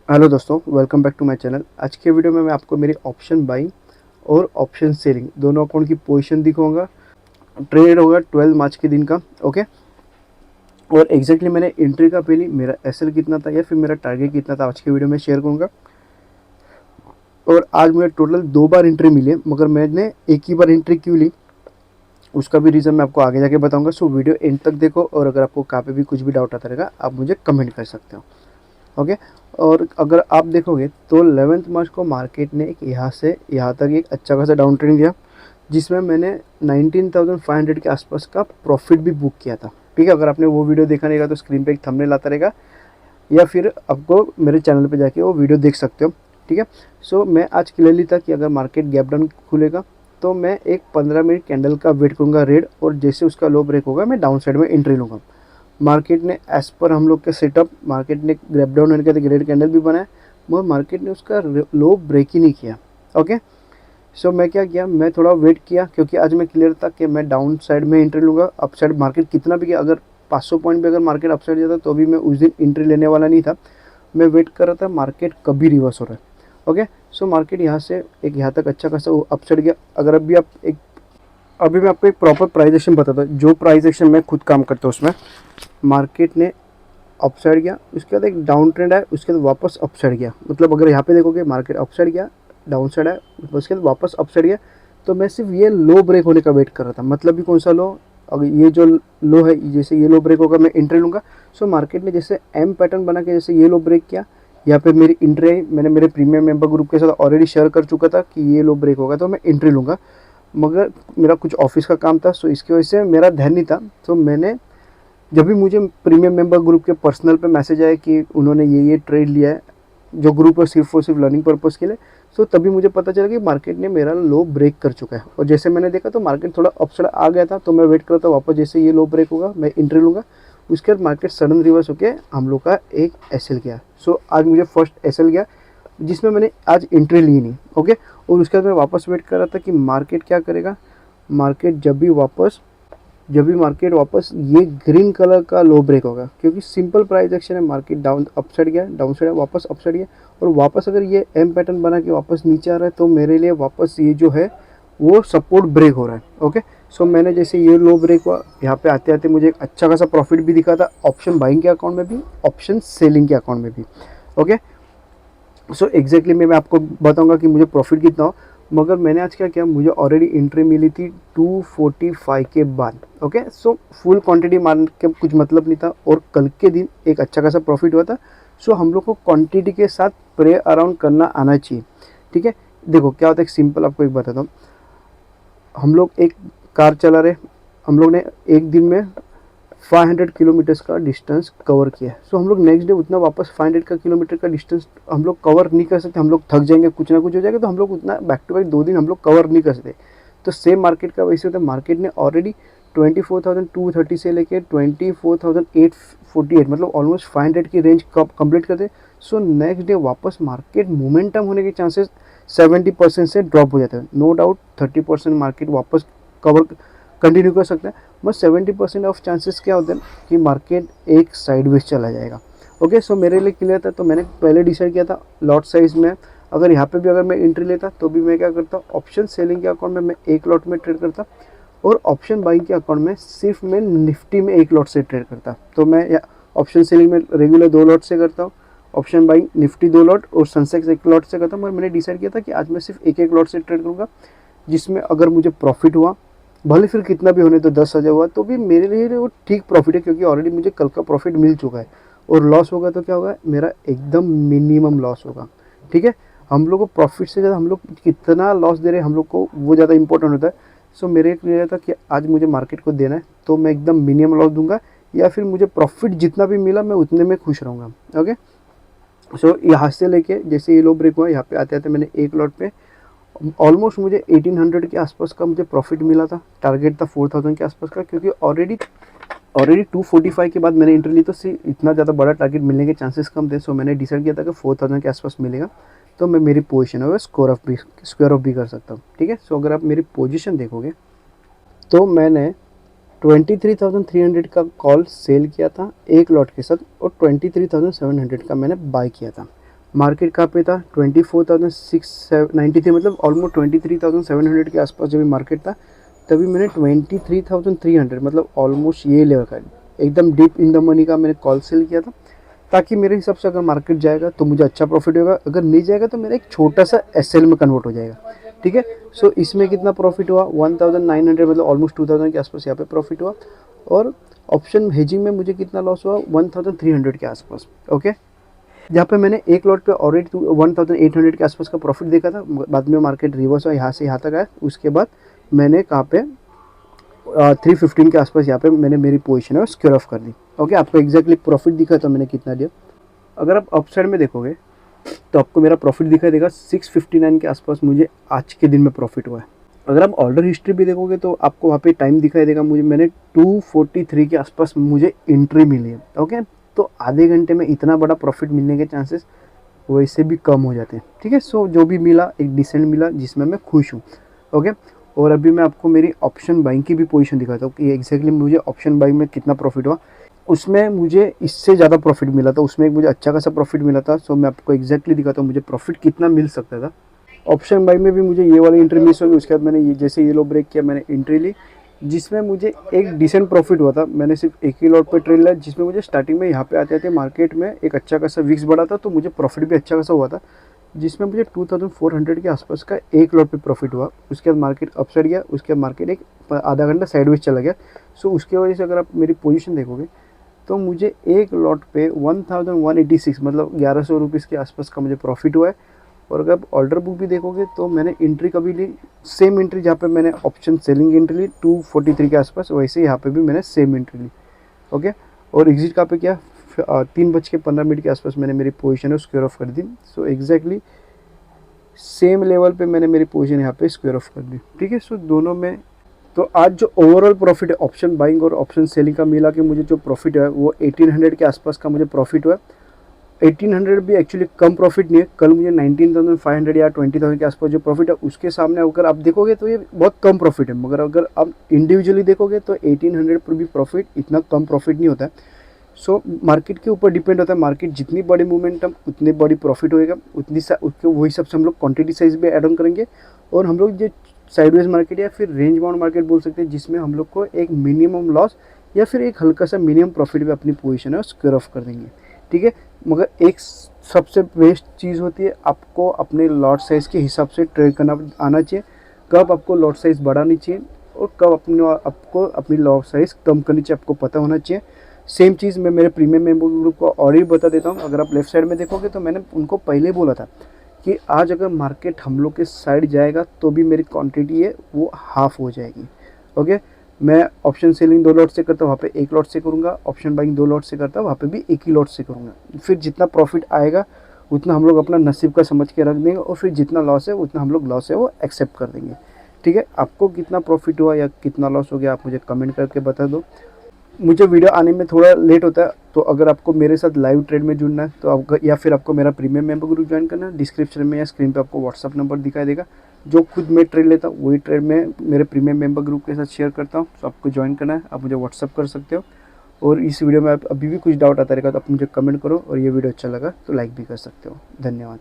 Hello दोस्तों, welcome back to my channel. आज के वीडियो में मैं आपको मेरी ऑप्शन बाइंग और ऑप्शन सेलिंग दोनों अकाउंट की पोजीशन दिखाऊंगा। ट्रेड होगा 12 मार्च के दिन का। ओके, और एग्जैक्टली मैंने एंट्री का पहले मेरा एसएल कितना था या फिर मेरा टारगेट कितना था आज के वीडियो में शेयर करूंगा। और आज मुझे टोटल 2 बार एंट्री मिली है, मगर मैंने एक ही बार एंट्री क्यों ली उसका भी रीज़न मैं आपको आगे जाके बताऊंगा। सो वीडियो एंड तक देखो, और अगर आपको कहाँ पे भी कुछ भी डाउट आता रहेगा आप मुझे कमेंट कर सकते हो। ओके, और अगर आप देखोगे तो 11 मार्च को मार्केट ने एक यहाँ से यहाँ तक एक अच्छा खासा डाउन ट्रेंड दिया, जिसमें मैंने 19,500 के आसपास का प्रॉफिट भी बुक किया था। ठीक है, अगर आपने वो वीडियो देखा रहेगा तो स्क्रीन पे एक थंबनेल आता रहेगा, या फिर आपको मेरे चैनल पे जाके वो वीडियो देख सकते हो। ठीक है, सो मैं आज क्लियरली था कि अगर मार्केट गैप डाउन खुलेगा तो मैं एक 15 मिनट कैंडल का वेट करूँगा रेड, और जैसे उसका लो ब्रेक होगा मैं डाउन साइड में एंट्री लूँगा। मार्केट ने एज पर हम लोग के सेटअप मार्केट ने गैप डाउन होने के रेड कैंडल भी बनाया, मगर मार्केट ने उसका लो ब्रेक ही नहीं किया। ओके, सो मैं क्या किया, मैं थोड़ा वेट किया, क्योंकि आज मैं क्लियर था कि मैं डाउन साइड में एंट्री लूँगा। अप साइड मार्केट कितना भी किया, अगर 500 पॉइंट भी अगर मार्केट अप साइड जाता तो भी मैं उस दिन एंट्री लेने वाला नहीं था। मैं वेट कर रहा था मार्केट कभी रिवर्स हो रहा है। ओके, सो मार्केट यहाँ से एक यहाँ तक अच्छा खासा अप साइड गया। अगर अभी आप एक अभी मैं आपको एक प्रॉपर प्राइस एक्शन बताता हूँ, जो प्राइस एक्शन मैं खुद काम करता हूँ उसमें मार्केट ने अपसाइड गया, उसके बाद एक डाउन ट्रेंड है, उसके बाद वापस अपसाइड गया। मतलब अगर यहाँ पे देखोगे मार्केट अपसाइड गया, डाउन साइड है, उसके बाद वापस अपसाइड गया, तो मैं सिर्फ ये लो ब्रेक होने का वेट कर रहा था। मतलब भी कौन सा लो, अगर ये जो लो है जैसे ये लो ब्रेक होगा मैं एंट्री लूँगा। सो मार्केट ने जैसे एम पैटर्न बना के जैसे ये लो ब्रेक किया, यहाँ पे मेरी एंट्री आई। मैंने मेरे प्रीमियम मेंबर ग्रुप के साथ ऑलरेडी शेयर कर चुका था कि ये लो ब्रेक होगा तो मैं एंट्री लूँगा, मगर मेरा कुछ ऑफिस का काम था, सो इसकी वजह से मेरा ध्यान नहीं था। तो मैंने जब भी मुझे प्रीमियम मेंबर ग्रुप के पर्सनल पे मैसेज आया कि उन्होंने ये ट्रेड लिया है, जो ग्रुप है सिर्फ और सिर्फ लर्निंग पर्पज़ के लिए, सो तभी मुझे पता चला कि मार्केट ने मेरा लो ब्रेक कर चुका है। और जैसे मैंने देखा तो मार्केट थोड़ा अपसाइड आ गया था, तो मैं वेट कर रहा था वापस जैसे ये लो ब्रेक होगा मैं एंट्री लूँगा। उसके बाद मार्केट सडन रिवर्स होकर हम लोग का एक एसएल गया। सो आज मुझे फर्स्ट एसएल गया, जिसमें मैंने आज एंट्री ली नहीं। ओके, और उसके बाद मैं वापस वेट कर रहा था कि मार्केट क्या करेगा। मार्केट जब भी मार्केट वापस ये ग्रीन कलर का लो ब्रेक होगा, क्योंकि सिंपल प्राइस एक्शन है, मार्केट डाउन अपसाइड गया, डाउन साइड वापस अपसाइड गया, और वापस अगर ये एम पैटर्न बना के वापस नीचे आ रहा है तो मेरे लिए वापस ये जो है वो सपोर्ट ब्रेक हो रहा है। ओके, सो मैंने जैसे ये लो ब्रेक हुआ, यहाँ पे आते आते मुझे एक अच्छा खासा प्रॉफिट भी दिखा था, ऑप्शन बाइंग के अकाउंट में भी, ऑप्शन सेलिंग के अकाउंट में भी। ओके, सो एग्जैक्टली मैं आपको बताऊंगा कि मुझे प्रॉफिट कितना हो, मगर मैंने आज क्या किया, मुझे ऑलरेडी एंट्री मिली थी 245 के बाद। ओके, सो फुल क्वांटिटी मान के कुछ मतलब नहीं था, और कल के दिन एक अच्छा खासा प्रॉफिट हुआ था। सो हम लोग को क्वांटिटी के साथ प्ले अराउंड करना आना चाहिए। ठीक है, देखो क्या होता है, सिंपल आपको एक बताता हूँ। हम लोग एक कार चला रहे, हम लोग ने एक दिन में 500 किलोमीटर्स का डिस्टेंस कवर किया है। सो हम लोग नेक्स्ट डे उतना वापस 500 का किलोमीटर का डिस्टेंस हम लोग कवर नहीं कर सकते, हम लोग थक जाएंगे, कुछ ना कुछ हो जाएगा, तो हम लोग उतना बैक टू बैक 2 दिन हम लोग कवर नहीं कर सकते। तो सेम मार्केट का वैसे होता है, मार्केट ने ऑलरेडी 24,230 से लेके 24,848 मतलब ऑलमोस्ट 500 की रेंज कंप्लीट कर दे। सो नेक्स्ट डे वापस मार्केट मोमेंटम होने के चांसेस 70% से ड्रॉप हो जाता है। नो डाउट 30% मार्केट वापस कवर कंटिन्यू कर सकता है, बट 70% ऑफ चांसेस क्या होते हैं कि मार्केट एक साइडवेज चला जाएगा। ओके, सो मेरे लिए क्लियर था, तो मैंने पहले डिसाइड किया था लॉट साइज में अगर यहाँ पे भी अगर मैं एंट्री लेता तो भी मैं क्या करता, ऑप्शन सेलिंग के अकाउंट में मैं एक लॉट में ट्रेड करता, और ऑप्शन बाइंग के अकाउंट में सिर्फ मैं निफ्टी में एक लॉट से ट्रेड करता। तो मैं ऑप्शन सेलिंग में रेगुलर 2 लॉट से करता हूँ, ऑप्शन बाइंग निफ्टी 2 लॉट और सनसेक्स 1 लॉट से करता हूँ। मगर मैंने डिसाइड किया था कि आज मैं सिर्फ एक लॉट से ट्रेड करूँगा, जिसमें अगर मुझे प्रॉफिट हुआ, भले फिर कितना भी होने तो 10,000 हुआ तो भी मेरे लिए वो ठीक प्रॉफिट है, क्योंकि ऑलरेडी मुझे कल का प्रॉफिट मिल चुका है। और लॉस होगा तो क्या होगा, मेरा एकदम मिनिमम लॉस होगा। ठीक है, हम लोग को प्रॉफिट से ज़्यादा हम लोग कितना लॉस दे रहे हैं हम लोग को वो ज़्यादा इंपॉर्टेंट होता है। सो मेरे लिए था कि आज मुझे मार्केट को देना है तो मैं एकदम मिनिमम लॉस दूंगा, या फिर मुझे प्रॉफिट जितना भी मिला मैं उतने में खुश रहूँगा। ओके, सो यहाँ से लेके जैसे ये लो ब्रेक हुआ, यहाँ पे आते आते मैंने एक लॉट पे ऑलमोस्ट मुझे 1800 के आसपास का मुझे प्रॉफिट मिला था। टारगेट था 4000 के आसपास का, क्योंकि ऑलरेडी 245 के बाद मैंने एंट्री ली, तो इतना ज़्यादा बड़ा टारगेट मिलने के चांसेस कम थे। सो मैंने डिसाइड किया था कि 4000 के आसपास मिलेगा तो मैं मेरी पोजीशन है वो स्क्वायर ऑफ भी कर सकता हूँ। ठीक है, सो अगर आप मेरी पोजीशन देखोगे तो मैंने 23,300 का कॉल सेल किया था एक लॉट के साथ, और 23,700 का मैंने बाय किया था। मार्केट कहाँ पे था 24,693, मतलब ऑलमोस्ट 23,700 के आसपास जब मार्केट था तभी मैंने 23,300, मतलब ऑलमोस्ट ये लेवल का एकदम डीप इन द मनी का मैंने कॉल सेल किया था, ताकि मेरे हिसाब से अगर मार्केट जाएगा तो मुझे अच्छा प्रॉफिट होगा, अगर नहीं जाएगा तो मेरा एक छोटा सा एसएल में कन्वर्ट हो जाएगा। ठीक है, सो इसमें कितना प्रॉफिट हुआ 1900, मतलब ऑलमोस्ट 2000 के आसपास यहाँ पे प्रॉफिट हुआ। और ऑप्शन हेजिंग में मुझे कितना लॉस हुआ 1300 के आसपास। ओके, जहाँ पे मैंने एक लॉट पे ऑलरेडी 1800 के आसपास का प्रॉफिट देखा था, बाद में मार्केट रिवर्स हुआ, यहाँ से यहाँ तक आया, उसके बाद मैंने कहाँ पे 315 के आसपास यहाँ पे मैंने मेरी पोजीशन है स्क्योर ऑफ कर दी। ओके, आपको एग्जैक्टली प्रॉफिट दिखा तो मैंने कितना लिया। अगर आप अपसाइड में देखोगे तो आपको मेरा प्रॉफिट दिखाई देगा 659 के आसपास मुझे आज के दिन में प्रॉफिट हुआ है। अगर आप ऑर्डर हिस्ट्री भी देखोगे तो आपको वहाँ पे टाइम दिखाई देगा, मुझे मैंने 243 के आसपास मुझे एंट्री मिली है। ओके, तो आधे घंटे में इतना बड़ा प्रॉफिट मिलने के चांसेस वैसे भी कम हो जाते हैं। ठीक है, सो जो भी मिला एक डिसेंट मिला जिसमें मैं खुश हूँ। ओके, और अभी मैं आपको मेरी ऑप्शन बाइंग की भी पोजीशन दिखाता हूँ कि एग्जैक्टली मुझे ऑप्शन बाइंग में कितना प्रॉफिट हुआ। उसमें मुझे इससे ज़्यादा प्रॉफिट मिला था, उसमें एक मुझे अच्छा खासा प्रॉफिट मिला था। सो मैं आपको एग्जैक्टली दिखाता हूँ मुझे प्रॉफिट कितना मिल सकता था। ऑप्शन बाइंग में भी मुझे ये वाली एंट्री मिस होगी, उसके बाद मैंने ये जैसे येलो ब्रेक किया मैंने एंट्री ली, जिसमें मुझे एक डिसेंट प्रॉफिट हुआ था। मैंने सिर्फ एक ही लॉट पे ट्रेड लिया, जिसमें मुझे स्टार्टिंग में यहाँ पे आते आते मार्केट में एक अच्छा खासा विक्स बढ़ा था, तो मुझे प्रॉफिट भी अच्छा खासा हुआ था, जिसमें मुझे 2400 के आसपास का एक लॉट पे प्रॉफिट हुआ। उसके बाद मार्केट अपसाइड गया, उसके बाद मार्केट एक आधा घंटा साइडवेज चला गया। सो उसके वजह से अगर आप मेरी पोजीशन देखोगे तो मुझे एक लॉट पे 1186, मतलब 1100 रुपीज़ के आसपास का मुझे प्रॉफिट हुआ है। और अगर आप ऑर्डर बुक भी देखोगे तो मैंने एंट्री कभी ली, सेम एंट्री जहाँ पे मैंने ऑप्शन सेलिंग एंट्री ली 243 के आसपास, वैसे यहाँ पे भी मैंने सेम एंट्री ली। ओके, और एग्जिट कहाँ पे किया 3:15 के आसपास मैंने मेरी पोजीशन है स्क्वायर ऑफ कर दी। सो एग्जैक्टली सेम लेवल पे मैंने मेरी पोजीशन यहाँ पे स्क्वायर ऑफ कर दी। ठीक है, सो दोनों में तो आज जो ओवरऑल प्रॉफिट है ऑप्शन बाइंग और ऑप्शन सेलिंग का मिला के मुझे जो प्रॉफिट है वो 1800 के आसपास का मुझे प्रॉफिट हुआ। 1800 भी एक्चुअली कम प्रॉफिट नहीं है, कल मुझे 19,500 या 20,000 के आसपास जो प्रॉफिट है उसके सामने अगर आप देखोगे तो ये बहुत कम प्रॉफिट है, मगर अगर आप इंडिविजुअली देखोगे तो 1800 पर भी प्रॉफिट इतना कम प्रॉफिट नहीं होता है। सो मार्केट के ऊपर डिपेंड होता है, मार्केट जितनी बड़ी मोमेंटम उतनी बड़ी प्रॉफिट होएगा, उतनी वही हिसाब से हम लोग क्वांटिटी साइज भी ऐड ऑन करेंगे। और हम लोग जो साइडवेज मार्केट या फिर रेंज बाउंड मार्केट बोल सकते हैं, जिसमें हम लोग को एक मिनिमम लॉस या फिर एक हल्का सा मिनिमम प्रॉफिट भी अपनी पोजीशन है स्क्वायर ऑफ कर देंगे। ठीक है, मगर एक सबसे बेस्ट चीज़ होती है आपको अपने लॉट साइज़ के हिसाब से ट्रेड करना आना चाहिए, कब आपको लॉट साइज़ बढ़ानी चाहिए और कब आपको अपनी लॉट साइज़ कम करनी चाहिए, आपको पता होना चाहिए। सेम चीज़ मैं मेरे प्रीमियम मेंबर ग्रुप को और ही बता देता हूँ। अगर आप लेफ्ट साइड में देखोगे तो मैंने उनको पहले बोला था कि आज अगर मार्केट हम लोग के साइड जाएगा तो भी मेरी क्वांटिटी है वो हाफ हो जाएगी। ओके, मैं ऑप्शन सेलिंग 2 लॉट से करता हूँ, वहाँ पे 1 लॉट से करूँगा, ऑप्शन बाइंग 2 लॉट से करता हूँ, वहाँ पे भी 1 ही लॉट से करूँगा। फिर जितना प्रॉफिट आएगा उतना हम लोग अपना नसीब का समझ के रख देंगे, और फिर जितना लॉस है उतना हम लोग लॉस है वो एक्सेप्ट कर देंगे। ठीक है, आपको कितना प्रॉफिट हुआ या कितना लॉस हो गया आप मुझे कमेंट करके बता दो। मुझे वीडियो आने में थोड़ा लेट होता है, तो अगर आपको मेरे साथ लाइव ट्रेड में जुड़ना है तो आपका या फिर आपको मेरा प्रीमियम मेंबर ग्रुप ज्वाइन करना है, डिस्क्रिप्शन में या स्क्रीन पे आपको व्हाट्सअप नंबर दिखाई देगा। जो खुद मैं ट्रेड लेता हूँ वही ट्रेड में मेरे प्रीमियम मेंबर ग्रुप के साथ शेयर करता हूँ। तो आपको ज्वाइन करना है, आप मुझे व्हाट्सअप कर सकते हो। और इस वीडियो में आप अभी भी कुछ डाउट आता रहेगा तो आप मुझे कमेंट करो, और ये वीडियो अच्छा लगा तो लाइक भी कर सकते हो। धन्यवाद।